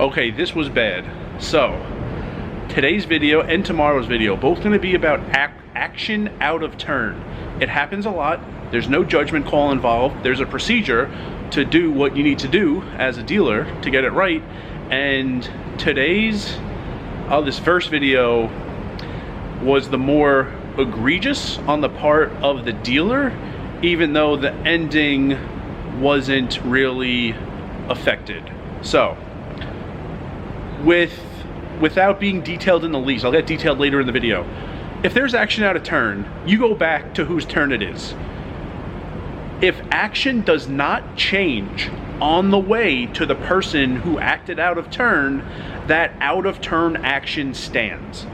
Okay, this was bad. So, today's video and tomorrow's video, both going to be about action out of turn. It happens a lot. There's no judgment call involved. There's a procedure to do what you need to do as a dealer to get it right. And today's, this first video was the more egregious on the part of the dealer, even though the ending wasn't really affected. So, without being detailed in the least, I'll get detailed later in the video. If there's action out of turn, you go back to whose turn it is. If action does not change on the way to the person who acted out of turn, that out of turn action stands.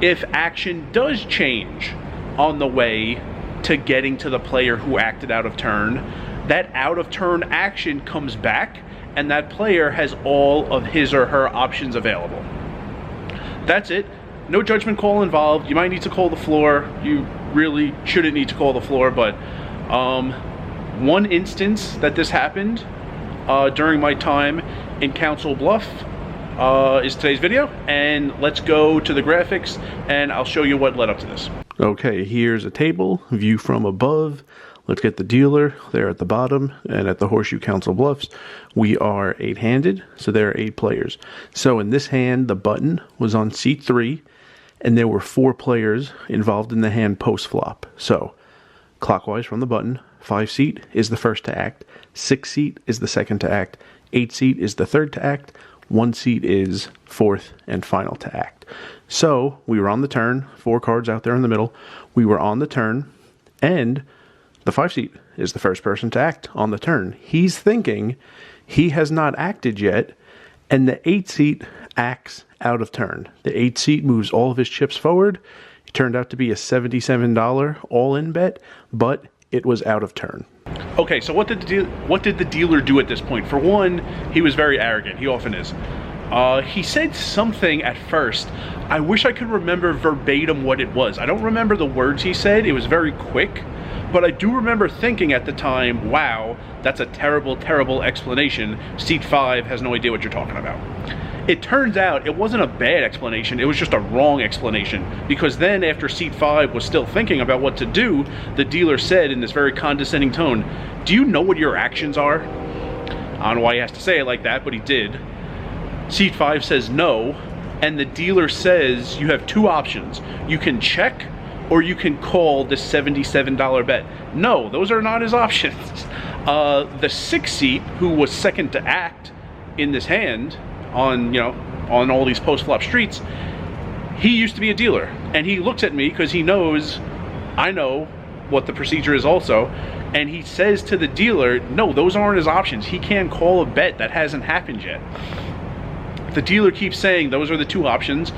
If action does change on the way to getting to the player who acted out of turn, that out of turn action comes back and that player has all of his or her options available. That's it. No judgment call involved. You might need to call the floor. You really shouldn't need to call the floor, but one instance that this happened during my time in Council Bluff is today's video, and let's go to the graphics and I'll show you what led up to this. Okay, here's a table view from above. Let's get the dealer there at the bottom, and at the Horseshoe Council Bluffs we are 8-handed, so there are 8 players. So in this hand the button was on seat 3 and there were 4 players involved in the hand post flop. So clockwise from the button, 5 seat is the first to act, 6 seat is the second to act, 8 seat is the third to act, 1 seat is fourth and final to act. So we were on the turn, 4 cards out there in the middle. We were on the turn, and the 5 seat is the first person to act on the turn. He's thinking he has not acted yet, and the 8 seat acts out of turn. The 8 seat moves all of his chips forward. It turned out to be a $77 all-in bet, but it was out of turn. Okay, so what did the dealer do at this point? For one, he was very arrogant. He often is. He said something at first. I wish I could remember verbatim what it was. I don't remember the words he said. It was very quick. But I do remember thinking at the time, wow, that's a terrible, terrible explanation. Seat 5 has no idea what you're talking about. It turns out it wasn't a bad explanation, it was just a wrong explanation. Because then after seat 5 was still thinking about what to do, the dealer said in this very condescending tone, "Do you know what your actions are?" I don't know why he has to say it like that, but he did. Seat 5 says no, and the dealer says you have 2 options. You can check or you can call the $77 bet. No, those are not his options. The 6 seat, who was second to act in this hand on all these post-flop streets, he used to be a dealer, and he looks at me because he knows I know what the procedure is also, and he says to the dealer, no, those aren't his options. He can't call a bet that hasn't happened yet. The dealer keeps saying those are the 2 options.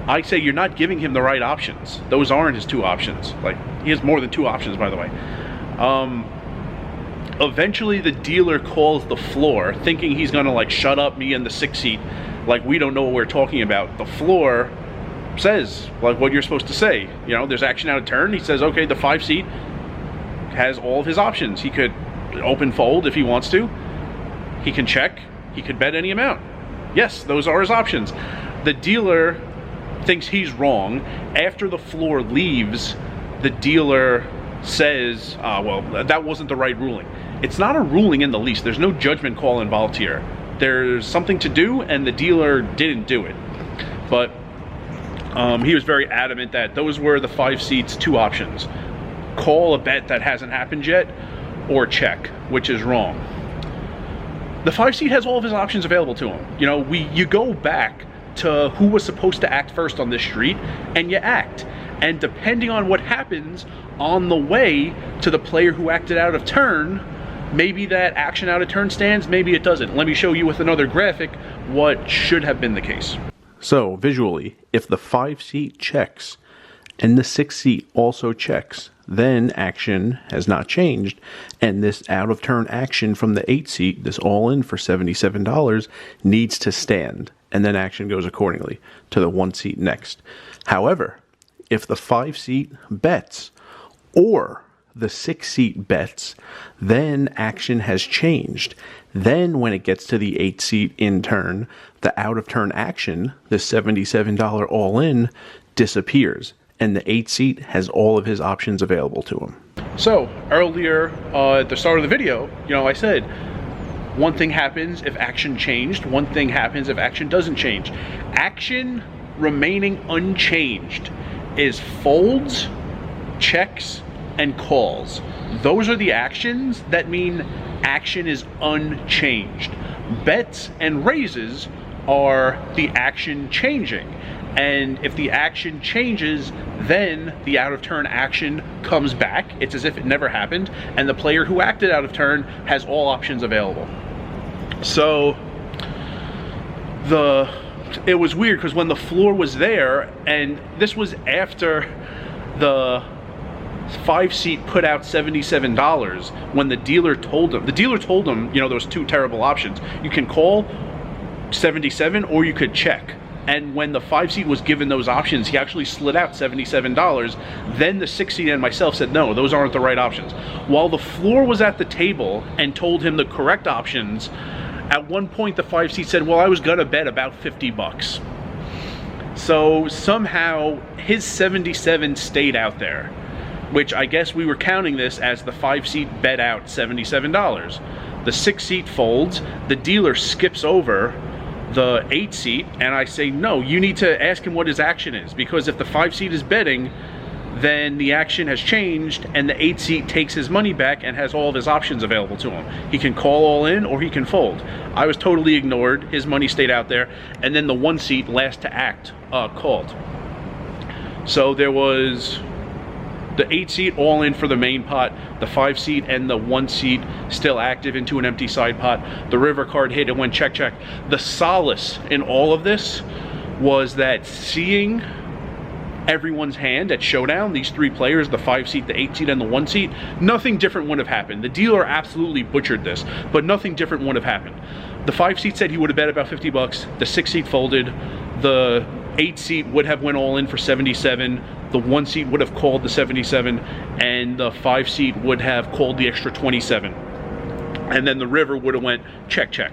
I say you're not giving him the right options. Those aren't his 2 options. Like, he has more than 2 options, by the way. Eventually the dealer calls the floor, thinking he's gonna like shut up me and the 6 seat, like we don't know what we're talking about. The floor says like what you're supposed to say. You know, there's action out of turn. He says, okay, the 5 seat has all of his options. He could open fold if he wants to. He can check. He could bet any amount. Yes, those are his options. The dealer thinks he's wrong. After the floor leaves, the dealer says, well, that wasn't the right ruling. It's not a ruling in the least. There's no judgment call involved here. There's something to do, and the dealer didn't do it. But he was very adamant that those were the 5 seats' 2 options. Call a bet that hasn't happened yet, or check, which is wrong. The 5 seat has all of his options available to him. You know, you go back to who was supposed to act first on this street, and you act. And depending on what happens on the way to the player who acted out of turn, maybe that action out of turn stands, maybe it doesn't. Let me show you with another graphic what should have been the case. So visually, if the 5 seat checks and the 6 seat also checks, then action has not changed, and this out of turn action from the 8 seat, this all in for $77, needs to stand, and then action goes accordingly to the 1 seat next. However, if the 5 seat bets or the 6-seat bets, then action has changed. Then when it gets to the 8-seat in turn, the out of turn action, the $77 all in, disappears. And the 8-seat has all of his options available to him. So earlier at the start of the video, I said, one thing happens if action changed, one thing happens if action doesn't change. Action remaining unchanged is folds, checks, and calls. Those are the actions that mean action is unchanged. Bets and raises are the action changing. And if the action changes, then the out of turn action comes back. It's as if it never happened. And the player who acted out of turn has all options available. So it was weird because when the floor was there, and this was after the 5-seat put out $77, when the dealer told him, those two terrible options. You can call 77 or you could check. And when the 5-seat was given those options, he actually slid out $77. Then the 6-seat and myself said, no, those aren't the right options. While the floor was at the table and told him the correct options, at one point the 5-seat said, well, I was gonna bet about 50 bucks. So somehow his 77 stayed out there, which I guess we were counting this as the 5-seat bet out $77. The 6-seat folds, the dealer skips over the 8-seat, and I say, no, you need to ask him what his action is, because if the 5-seat is betting, then the action has changed and the 8-seat takes his money back and has all of his options available to him. He can call all in or he can fold. I was totally ignored. His money stayed out there, and then the 1-seat, last to act, called. So there was the 8-seat all in for the main pot, the 5-seat and the 1-seat still active into an empty side pot. The river card hit and went check, check. The solace in all of this was that seeing everyone's hand at showdown, these three players, the 5-seat, the 8-seat, and the 1-seat, nothing different would have happened. The dealer absolutely butchered this, but nothing different would have happened. The 5-seat said he would have bet about 50 bucks. The 6-seat folded. The 8-seat would have went all in for 77. The 1-seat would have called the 77, and the 5-seat would have called the extra 27. And then the river would have went check, check.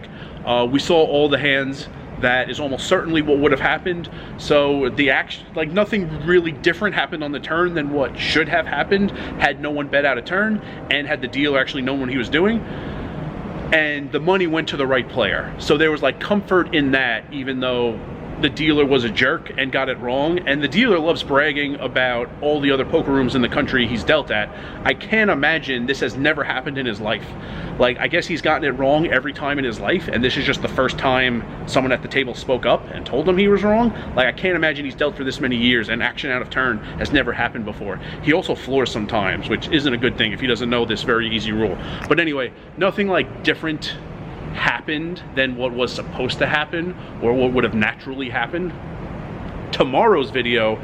We saw all the hands. That is almost certainly what would have happened. So the action, like, nothing really different happened on the turn than what should have happened had no one bet out a turn and had the dealer actually known what he was doing. And the money went to the right player. So there was like comfort in that, even though the dealer was a jerk and got it wrong. And the dealer loves bragging about all the other poker rooms in the country he's dealt at. I can't imagine this has never happened in his life. Like, I guess he's gotten it wrong every time in his life, and this is just the first time someone at the table spoke up and told him he was wrong. Like, I can't imagine he's dealt for this many years, and action out of turn has never happened before. He also floors sometimes, which isn't a good thing if he doesn't know this very easy rule. But anyway, nothing like different happened than what was supposed to happen or what would have naturally happened. Tomorrow's video,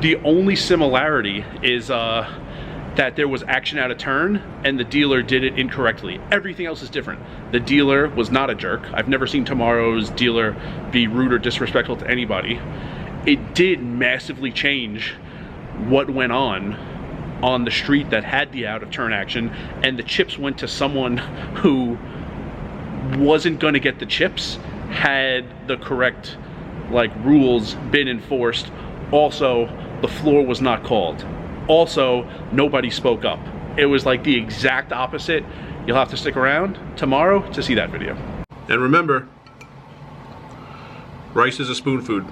the only similarity is that there was action out of turn and the dealer did it incorrectly. Everything else is different. The dealer was not a jerk. I've never seen tomorrow's dealer be rude or disrespectful to anybody. It did massively change what went on the street that had the out of turn action, and the chips went to someone who wasn't going to get the chips had the correct rules been enforced. Also, the floor was not called. Also, nobody spoke up. It was like the exact opposite. You'll have to stick around tomorrow to see that video. And remember, rice is a spoon food.